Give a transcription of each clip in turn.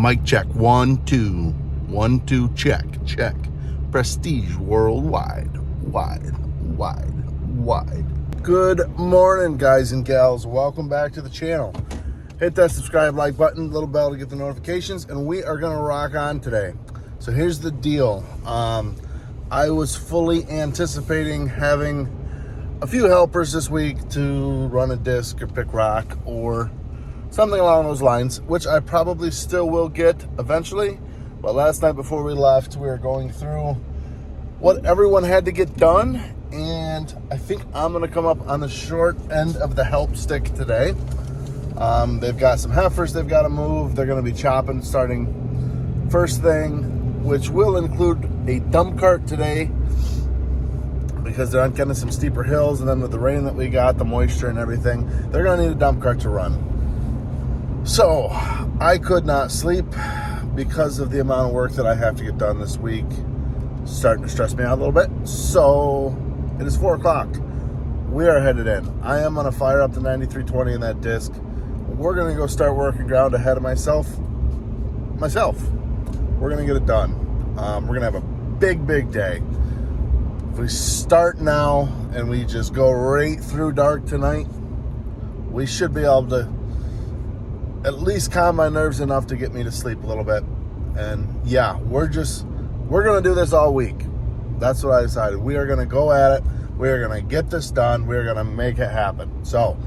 Mic check. 1, 2. 1, 2, check. Check. Prestige worldwide. Wide. Good morning, guys and gals. Welcome back to the channel. Hit that subscribe, like button, little bell to get the notifications, and we are going to rock on today. So here's the deal. I was fully anticipating having a few helpers this week to run a disc or pick rock or something along those lines, which I probably still will get eventually. But last night before we left, we were going through what everyone had to get done, and I think I'm going to come up on the short end of the help stick today. They've got some heifers they've got to move. They're going to be chopping starting first thing, which will include a dump cart today because they're on kind of some steeper hills, and then with the rain that we got, the moisture and everything, they're going to need a dump cart to run. So I could not sleep because of the amount of work that I have to get done this week. It's starting to stress me out a little bit. So it is 4 o'clock. We are headed in. I am going to fire up the 9320 in that disc. We're going to go start working ground ahead of myself. We're going to get it done. We're going to have a big day. If we start now and we just go right through dark tonight, we should be able to at least calm my nerves enough to get me to sleep a little bit. And yeah, we're going to do this all week. That's what I decided. We are going to go at it. We are going to get this done. We're going to make it happen. So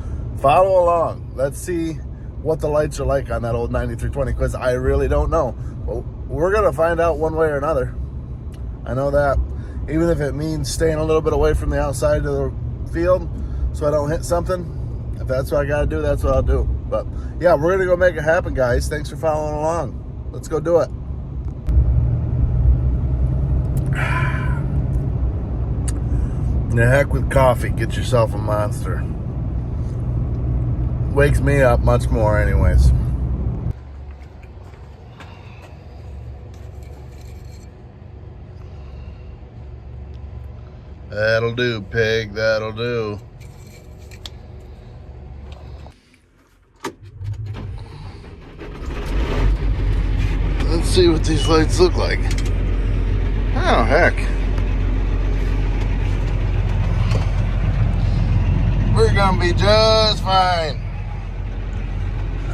follow along. Let's see what the lights are like on that old 9320, because I really don't know. Well, we're going to find out one way or another. I know that. Even if it means staying a little bit away from the outside of the field so I don't hit something. If that's what I got to do, that's what I'll do. But yeah, we're going to go make it happen, guys. Thanks for following along. Let's go do it. The heck with coffee. Get yourself a Monster. Wakes me up much more anyways. That'll do, pig. That'll do. Let's see what these lights look like. Oh, heck. We're gonna be just fine.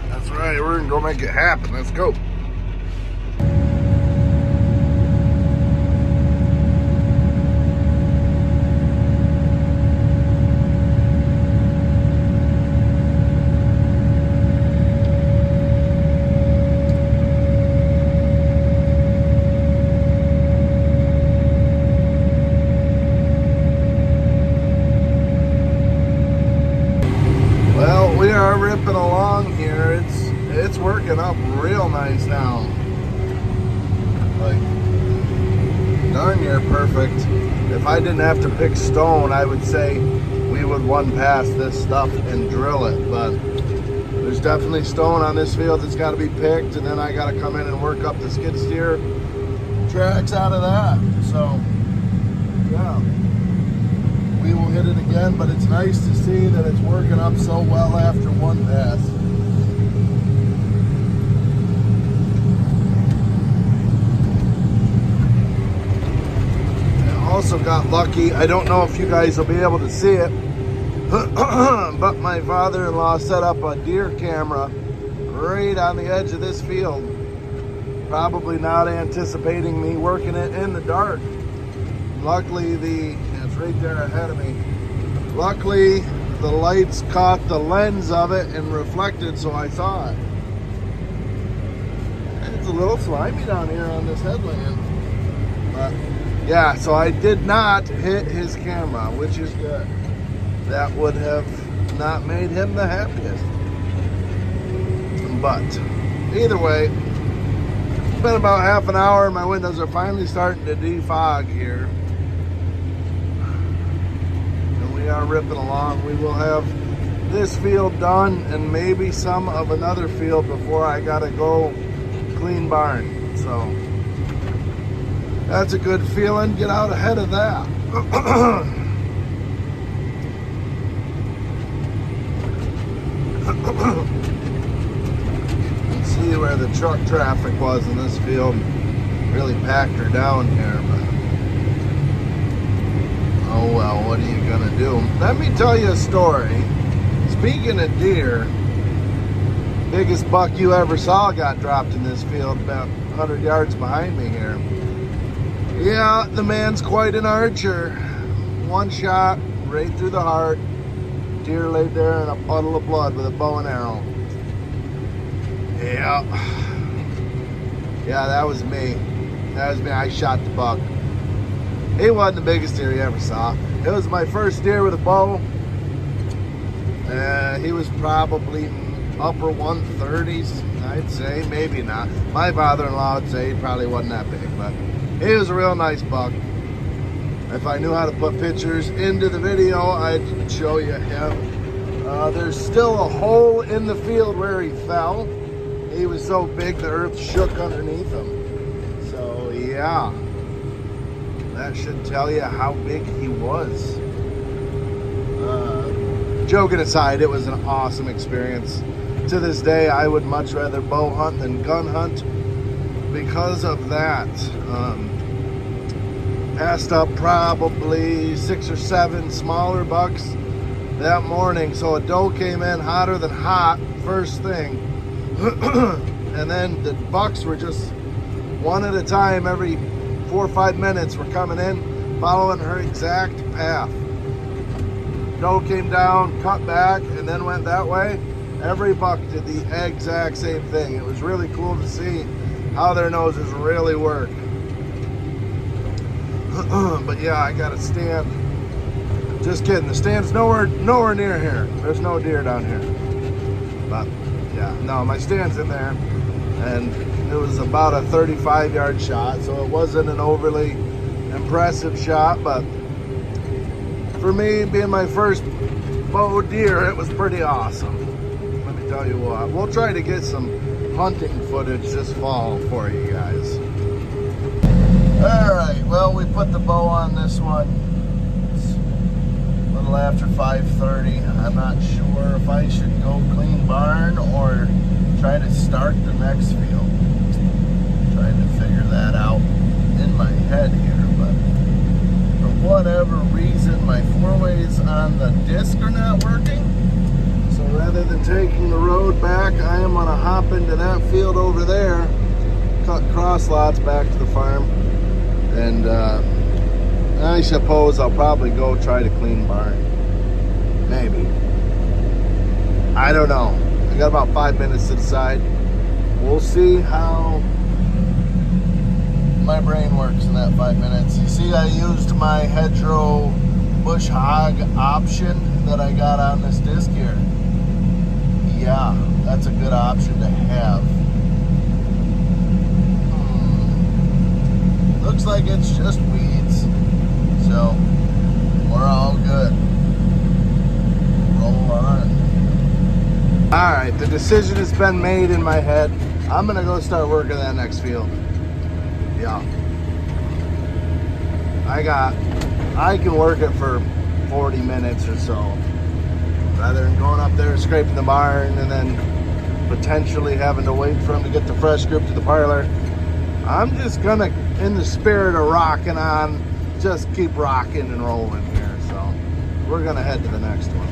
That's right, we're gonna go make it happen. Let's go. We are ripping along here. It's working up real nice now. Like darn near perfect. If I didn't have to pick stone, I would say we would run past this stuff and drill it. But there's definitely stone on this field that's got to be picked, and then I got to come in and work up the skid steer tracks out of that. So yeah. We will hit it again, but it's nice to see that it's working up so well after one pass. I also got lucky. I don't know if you guys will be able to see it, but my father-in-law set up a deer camera right on the edge of this field, probably not anticipating me working it in the dark. Luckily, it's right there ahead of me. Luckily, the lights caught the lens of it and reflected, so I saw it. And it's a little slimy down here on this headland. But yeah, so I did not hit his camera, which is good. That would have not made him the happiest. But either way, it's been about half an hour and my windows are finally starting to defog here. We are ripping along. We will have this field done and maybe some of another field before I gotta go clean barn. So that's a good feeling. Get out ahead of that. Let's see see where the truck traffic was in this field. Really packed her down here, but oh well, what are you gonna do? Let me tell you a story. Speaking of deer, biggest buck you ever saw got dropped in this field about 100 yards behind me here. Yeah, the man's quite an archer. One shot right through the heart. Deer laid there in a puddle of blood with a bow and arrow. Yeah. Yeah, that was me. That was me. I shot the buck. He wasn't the biggest deer you ever saw. It was my first deer with a bow. He was probably upper 130s, I'd say. Maybe not. My father-in-law would say he probably wasn't that big, but he was a real nice buck. If I knew how to put pictures into the video, I'd show you him. There's still a hole in the field where he fell. He was so big the earth shook underneath him. So yeah, that should tell you how big he was. Joking aside, it was an awesome experience. To this day, I would much rather bow hunt than gun hunt because of that. Passed up probably 6 or 7 smaller bucks that morning. So a doe came in hotter than hot first thing. And then the bucks were just one at a time. Every 4 or 5 minutes were coming in, following her exact path. Doe came down, cut back, and then went that way. Every buck did the exact same thing. It was really cool to see how their noses really work. But yeah, I got a stand. Just kidding. The stand's nowhere near here. There's no deer down here. But yeah, no, my stand's in there, and it was about a 35-yard shot, so it wasn't an overly impressive shot, but for me, being my first bow deer, it was pretty awesome. Let me tell you what, we'll try to get some hunting footage this fall for you guys. All right, well, we put the bow on this one. It's a little after 5:30. I'm not sure if I should go clean barn or try to start the next field. Trying to figure that out in my head here, but for whatever reason, my 4-ways on the disc are not working. So rather than taking the road back, I am gonna hop into that field over there, cut cross lots back to the farm, and I suppose I'll probably go try to clean barn. Maybe. I don't know. I got about 5 minutes to decide. We'll see how my brain works in that 5 minutes. You see, I used my hedgerow bush hog option that I got on this disc here. Yeah, that's a good option to have. Looks like it's just weeds, so we're all good. Roll on. All right, the decision has been made in my head. I'm gonna go start working that next field. Yeah, I can work it for 40 minutes or so, rather than going up there scraping the barn and then potentially having to wait for him to get the fresh group to the parlor. I'm just gonna, in the spirit of rocking on, just keep rocking and rolling here. So we're gonna head to the next one.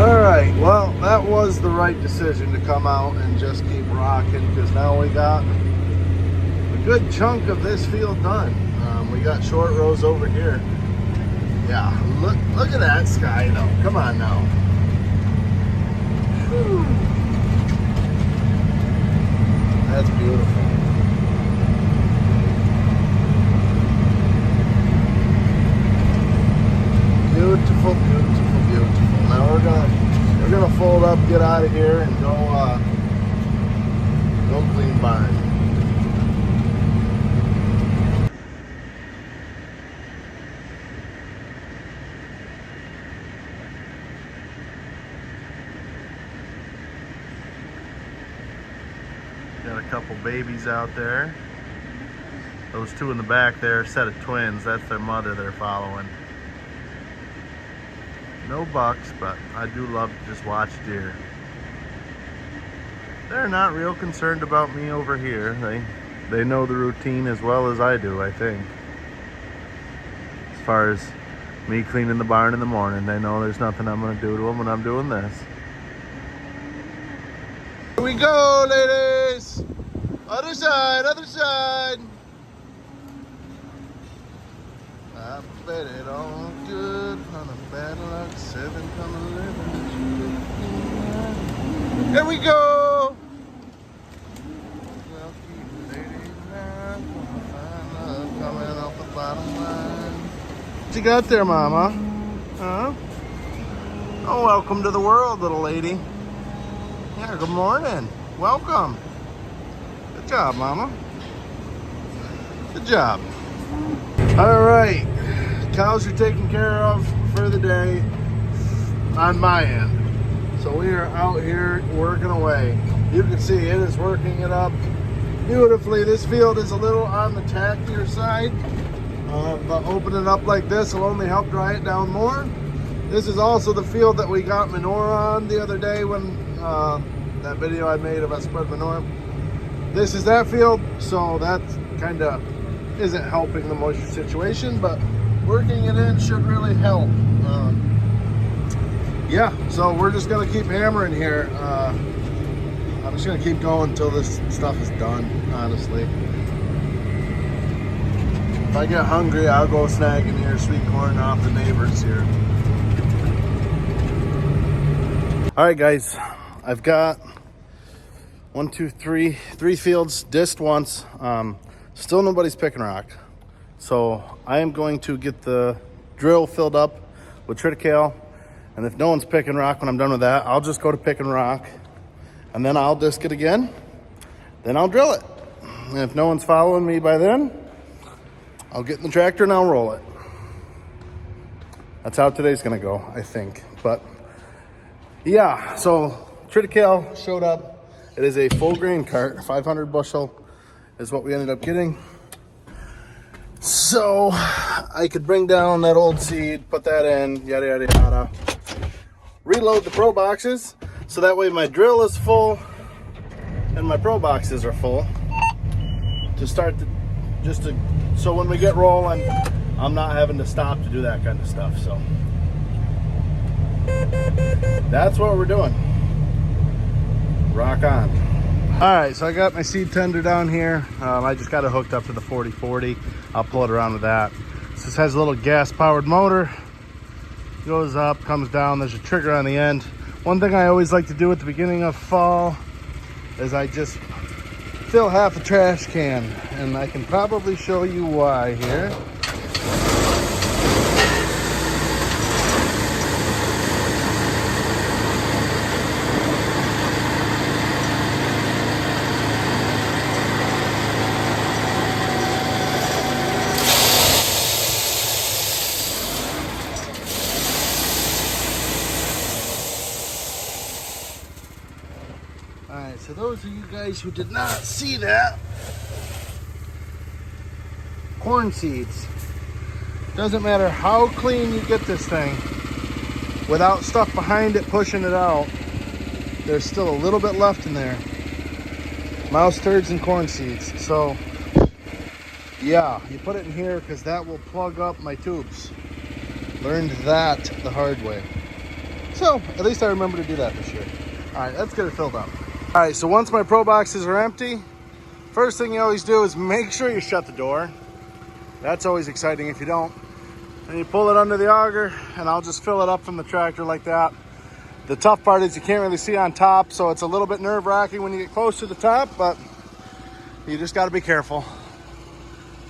All right, well, that was the right decision to come out and just keep rocking, because now we got a good chunk of this field done. We got short rows over here. Yeah, look at that sky though. Come on now. Whew. That's beautiful. Beautiful, beautiful, beautiful. Now we're gonna fold up, get out of here, and go clean barn. Got a couple babies out there. Those two in the back there, a set of twins. That's their mother they're following. No bucks, but I do love to just watch deer. They're not real concerned about me over here. They know the routine as well as I do, I think. As far as me cleaning the barn in the morning, they know there's nothing I'm gonna do to them when I'm doing this. Here we go, ladies! Other side, other side! I bet it all good on a bad luck 7 come 11. Here we go! Well, keep ladies now, find love coming off the bottom line. What you got there, Mama? Huh? Oh, welcome to the world, little lady. Yeah, good morning. Welcome. Good job, Mama. Good job. All right, cows are taken care of for the day on my end. So we are out here working away. You can see it is working it up beautifully. This field is a little on the tackier side, but opening it up like this will only help dry it down more. This is also the field that we got manure on the other day when that video I made of us spread manure. This is that field, so that kind of isn't helping the moisture situation, but working it in should really help. Yeah, so we're just gonna keep hammering here. I'm just gonna keep going until this stuff is done, honestly. If I get hungry, I'll go snagging here sweet corn off the neighbors here. All right, guys, I've got 3 fields dissed once. Still nobody's picking rock. So I am going to get the drill filled up with triticale. And if no one's picking rock when I'm done with that, I'll just go to picking rock. And then I'll disc it again. Then I'll drill it. And if no one's following me by then, I'll get in the tractor and I'll roll it. That's how today's gonna go, I think. But yeah, so triticale showed up. It is a full grain cart, 500 bushel is what we ended up getting. So I could bring down that old seed, put that in, yada, yada, yada. Reload the pro boxes, so that way my drill is full and my pro boxes are full. So when we get rolling, I'm not having to stop to do that kind of stuff. So that's what we're doing. Rock on. All right, so I got my seed tender down here. I just got it hooked up to the 4040. I'll pull it around with that. So this has a little gas powered motor. Goes up, comes down, there's a trigger on the end. One thing I always like to do at the beginning of fall is I just fill half a trash can, and I can probably show you why here. Alright, so those of you guys who did not see that, corn seeds. Doesn't matter how clean you get this thing, without stuff behind it pushing it out, there's still a little bit left in there. Mouse turds and corn seeds. So yeah, you put it in here because that will plug up my tubes. Learned that the hard way. So at least I remember to do that this year. Alright, let's get it filled up. All right, so once my pro boxes are empty, first thing you always do is make sure you shut the door. That's always exciting if you don't. And you pull it under the auger, and I'll just fill it up from the tractor like that. The tough part is you can't really see on top, so it's a little bit nerve-wracking when you get close to the top, but you just got to be careful.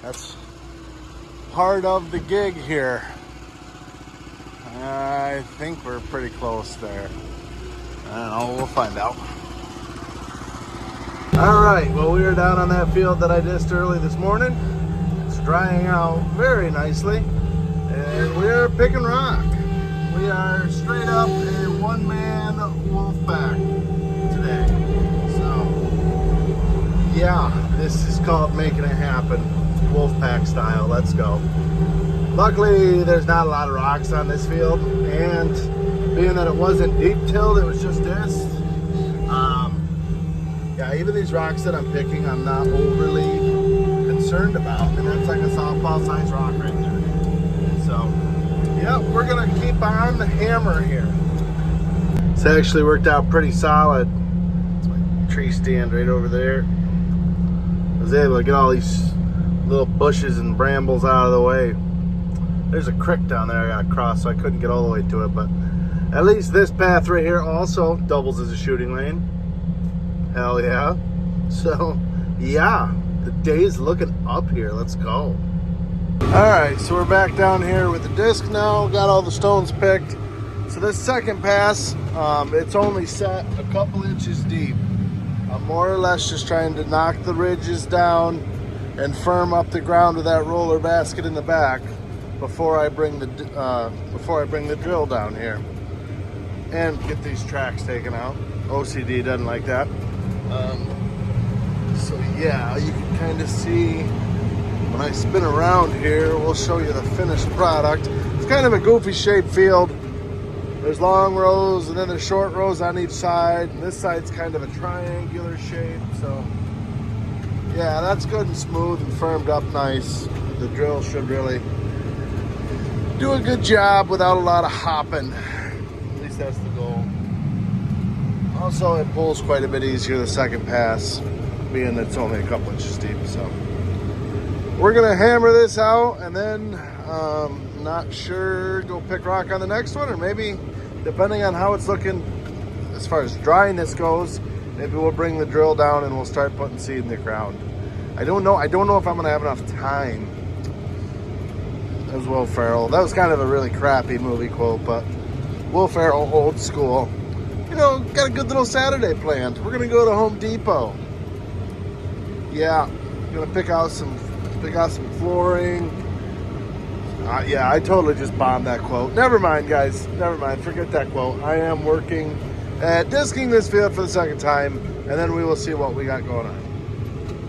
That's part of the gig here. I think we're pretty close there. I don't know, we'll find out. All right, well, we are down on that field that I dissed early this morning. It's drying out very nicely, and we're picking rock. We are straight up a one-man wolf pack today. So yeah, this is called making it happen, Wolfpack style. Let's go. Luckily, there's not a lot of rocks on this field, and being that it wasn't deep tilled, it was just disc. Yeah, even these rocks that I'm picking, I'm not overly concerned about, and that's like a softball size rock right there. So, yeah, we're gonna keep on the hammer here. It's actually worked out pretty solid. It's my tree stand right over there. I was able to get all these little bushes and brambles out of the way. There's a creek down there I gotta cross, so I couldn't get all the way to it, but at least this path right here also doubles as a shooting lane. Hell yeah. So, yeah, the day's looking up here. Let's go. All right, so we're back down here with the disc now. Got all the stones picked. So this second pass, it's only set a couple inches deep. I'm more or less just trying to knock the ridges down and firm up the ground with that roller basket in the back before I bring the drill down here and get these tracks taken out. OCD doesn't like that. So yeah, you can kind of see when I spin around here, we'll show you the finished product. It's kind of a goofy shaped field. There's long rows and then there's short rows on each side. And this side's kind of a triangular shape. So yeah, that's good and smooth and firmed up nice. The drill should really do a good job without a lot of hopping. At least that's the goal. Also, it pulls quite a bit easier the second pass, being that it's only a couple inches deep. So we're gonna hammer this out and then not sure, go pick rock on the next one, or maybe depending on how it's looking as far as dryness goes, maybe we'll bring the drill down and we'll start putting seed in the ground. I don't know if I'm gonna have enough time. That was Will Ferrell. That was kind of a really crappy movie quote, but Will Ferrell, old school. You know, got a good little Saturday planned. We're gonna go to Home Depot. Yeah, gonna pick out some flooring. Yeah, I totally just bombed that quote. Never mind, guys. Never mind. Forget that quote. I am working at disking this field for the second time, and then we will see what we got going on.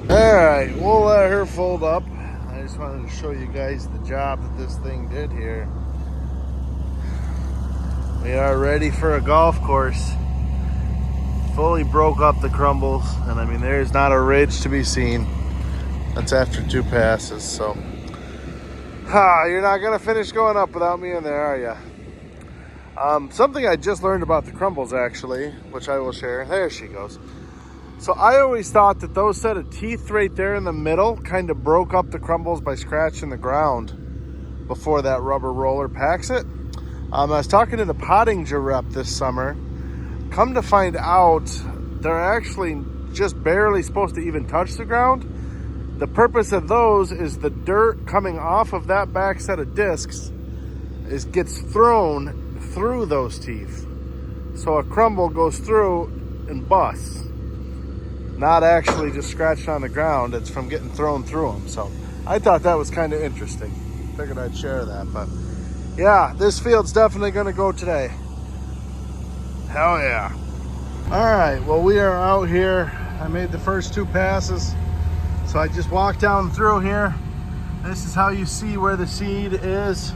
All right, we'll let her fold up. I just wanted to show you guys the job that this thing did here. We are ready for a golf course. Fully broke up the crumbles, and I mean, there's not a ridge to be seen. That's after 2 passes, so. You're not gonna finish going up without me in there, are ya? Something I just learned about the crumbles, actually, which I will share. There she goes. So I always thought that those set of teeth right there in the middle kind of broke up the crumbles by scratching the ground before that rubber roller packs it. I was talking to the Pottinger rep this summer. Come to find out, they're actually just barely supposed to even touch the ground. The purpose of those is the dirt coming off of that back set of discs gets thrown through those teeth. So a crumble goes through and busts. Not actually just scratched on the ground, it's from getting thrown through them. So I thought that was kind of interesting. Figured I'd share that, but yeah, this field's definitely gonna go today. Hell yeah. All right, well, we are out here. I made the first 2 passes. So I just walked down through here. This is how you see where the seed is.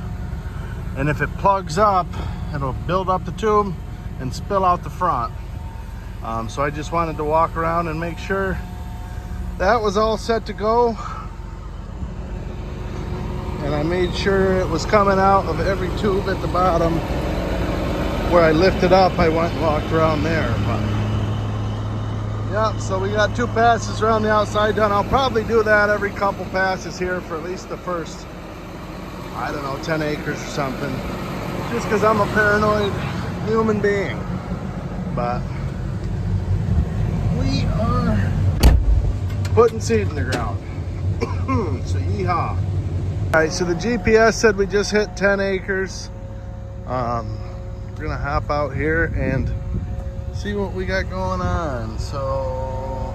And if it plugs up, it'll build up the tube and spill out the front. So I just wanted to walk around and make sure that was all set to go. And I made sure it was coming out of every tube at the bottom. Where I lifted up, I went and walked around there. But yeah, so we got 2 passes around the outside done. I'll probably do that every couple passes here for at least the first, I don't know, 10 acres or something. Just because I'm a paranoid human being. But we are putting seed in the ground. So yeehaw. All right, so the GPS said we just hit 10 acres. We're gonna hop out here and see what we got going on. So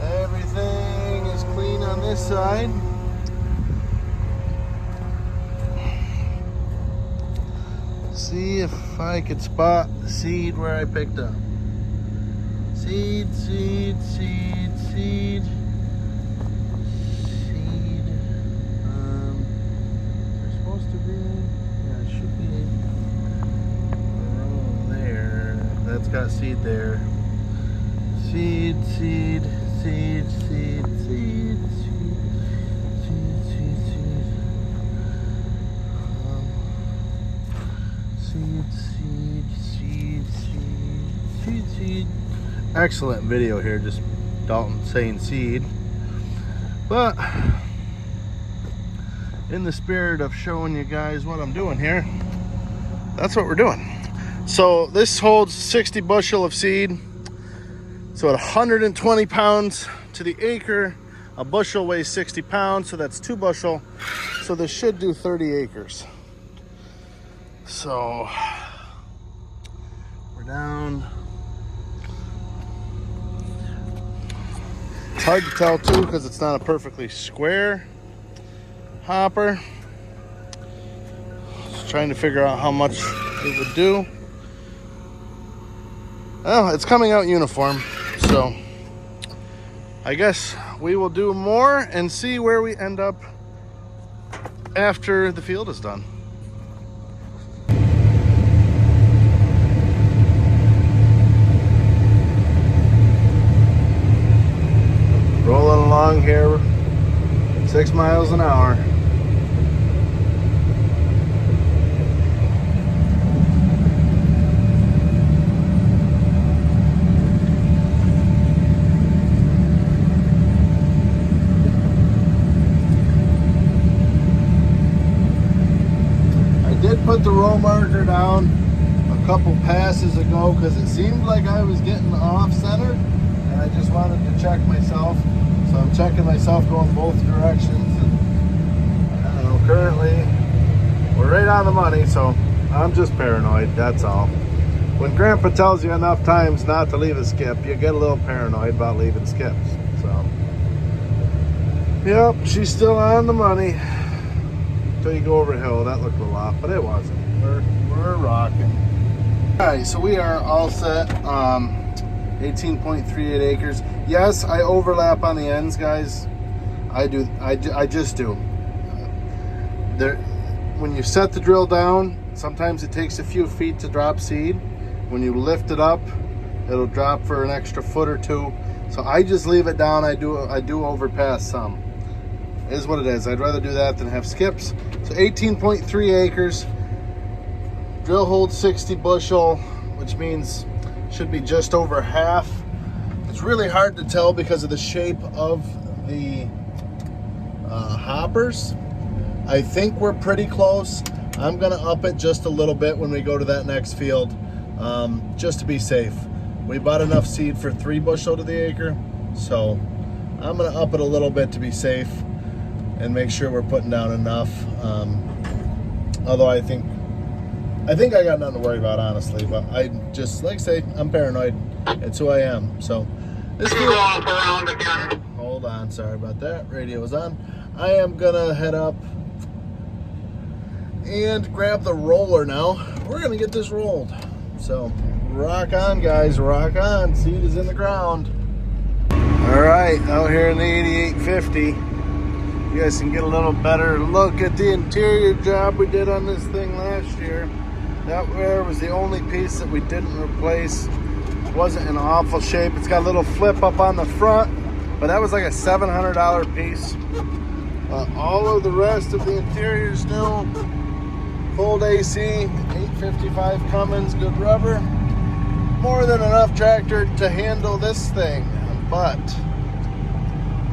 everything is clean on this side. See if I could spot the seed where I picked up. Seed, seed, seed, seed. There's supposed to be, yeah, it should be a row there. That's got seed there. Seed, seed, seed, seed, seed, seed, seed, seed, seed. Seed, seed, seed, seed, seed, seed. Excellent video here, just Dalton saying seed. But in the spirit of showing you guys what I'm doing here, that's what we're doing. So this holds 60 bushel of seed. So at 120 pounds to the acre, a bushel weighs 60 pounds, so that's 2 bushel. So this should do 30 acres. So we're down. It's hard to tell too because it's not a perfectly square hopper. Just trying to figure out how much it would do. Well, it's coming out uniform, so I guess we will do more and see where we end up after the field is done. Rolling along here, 6 miles an hour. Put the row marker down a couple passes ago because it seemed like I was getting off center, and I just wanted to check myself. So I'm checking myself going both directions, and I don't know, currently we're right on the money, so I'm just paranoid, that's all. When Grandpa tells you enough times not to leave a skip, you get a little paranoid about leaving skips. So yep, she's still on the money. Until you go over a hill, that looked a little off, but it wasn't. We're rocking. All right, so we are all set. 18.38 acres. Yes, I overlap on the ends, guys. I do. I just do. There, when you set the drill down, sometimes it takes a few feet to drop seed. When you lift it up, it'll drop for an extra foot or two. So I just leave it down. I do overpass some. Is what it is. I'd rather do that than have skips. So 18.3 acres. Drill holds 60 bushel, which means should be just over half. It's really hard to tell because of the shape of the hoppers. I think we're pretty close. I'm gonna up it just a little bit when we go to that next field, just to be safe. We bought enough seed for 3 bushel to the acre, so I'm gonna up it a little bit to be safe and make sure we're putting down enough. Although I think I got nothing to worry about, honestly, but I just, like I say, I'm paranoid. It's who I am. So this field, hold on, sorry about that. Radio was on. I am gonna head up and grab the roller now. We're gonna get this rolled. So rock on, guys, rock on. Seed is in the ground. All right, out here in the 8850. You guys can get a little better look at the interior job we did on this thing last year. That there was the only piece that we didn't replace. It wasn't in awful shape. It's got a little flip up on the front, but that was like a $700 piece. All of the rest of the interior is new. Cold AC, 855 Cummins, good rubber. More than enough tractor to handle this thing, but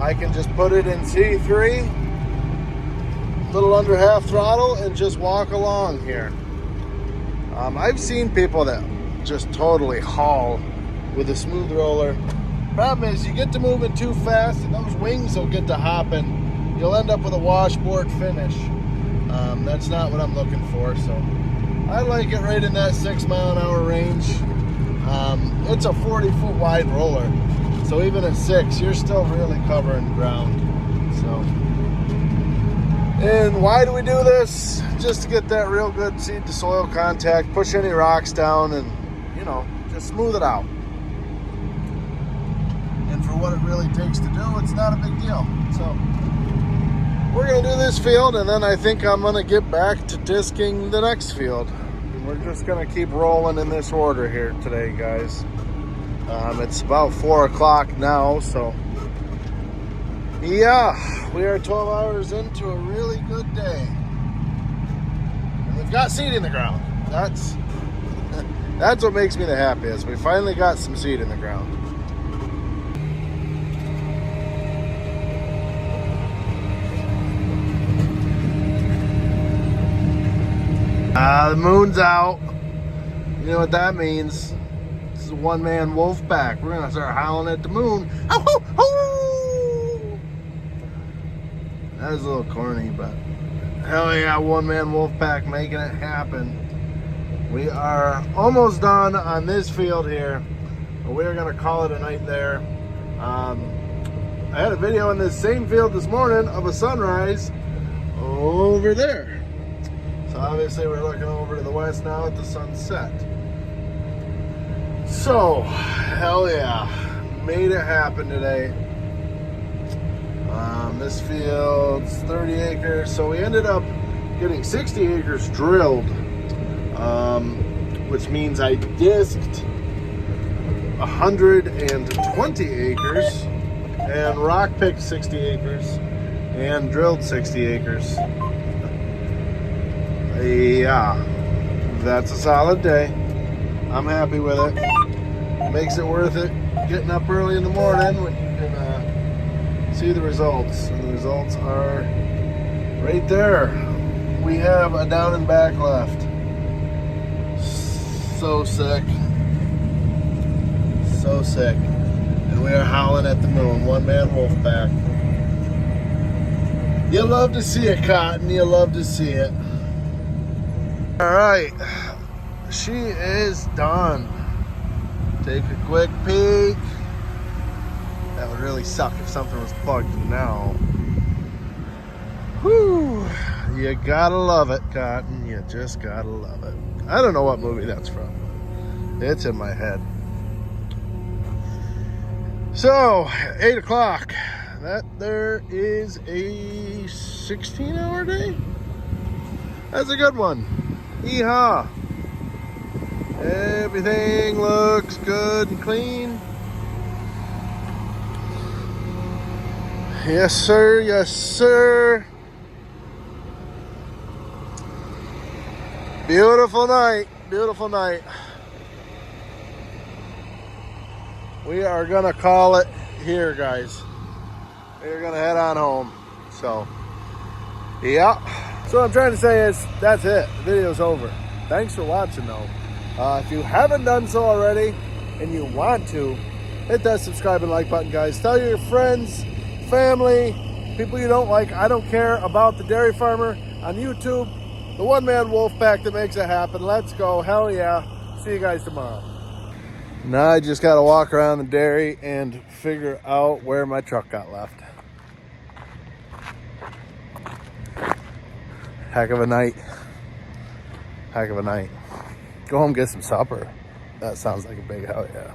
I can just put it in C3, a little under half throttle, and just walk along here. I've seen people that just totally haul with a smooth roller. Problem is, you get to moving too fast, and those wings will get to hopping. You'll end up with a washboard finish. That's not what I'm looking for, so I like it right in that 6 mile an hour range. It's a 40-foot wide roller. So even at 6, you're still really covering ground. So, and why do we do this? Just to get that real good seed to soil contact, push any rocks down, and, you know, just smooth it out. And for what it really takes to do, it's not a big deal. So we're gonna do this field, and then I think I'm gonna get back to disking the next field. We're just gonna keep rolling in this order here today, guys. It's about 4 o'clock now, so yeah, we are 12 hours into a really good day. And we've got seed in the ground. That's what makes me the happiest. We finally got some seed in the ground. The moon's out. You know what that means? This is a one-man wolf pack. We're gonna start howling at the moon. Oh, oh, oh! That is a little corny, but hell yeah, one-man wolf pack making it happen. We are almost done on this field here. We're gonna call it a night there. I had a video in this same field this morning of a sunrise over there. So obviously we're looking over to the west now at the sunset. So, hell yeah, made it happen today. This field's 30 acres, so we ended up getting 60 acres drilled, which means I disked 120 acres and rock picked 60 acres and drilled 60 acres. Yeah, that's a solid day. I'm happy with it. Makes it worth it getting up early in the morning when you can see the results. And the results are right there. We have a down and back left. So sick. So sick. And we are howling at the moon. One-man wolf pack. You love to see it, Cotton. You love to see it. All right, she is done. Take a quick peek. That would really suck if something was plugged now. Whew, you gotta love it, Cotton. You just gotta love it. I don't know what movie that's from. It's in my head. So, 8 o'clock. That there is a 16-hour day. That's a good one. Yeehaw! Everything looks good and clean. Yes, sir. Yes, sir. Beautiful night. Beautiful night. We are gonna call it here, guys. We're gonna head on home. So, yeah. So what I'm trying to say is, that's it. The video's over. Thanks for watching, though. If you haven't done so already, and you want to, hit that subscribe and like button, guys. Tell your friends, family, people you don't like. I don't care about the dairy farmer on YouTube. The one-man wolf pack that makes it happen. Let's go. Hell yeah. See you guys tomorrow. Now I just got to walk around the dairy and figure out where my truck got left. Heck of a night. Heck of a night. Go home and get some supper. That sounds like a big hell yeah.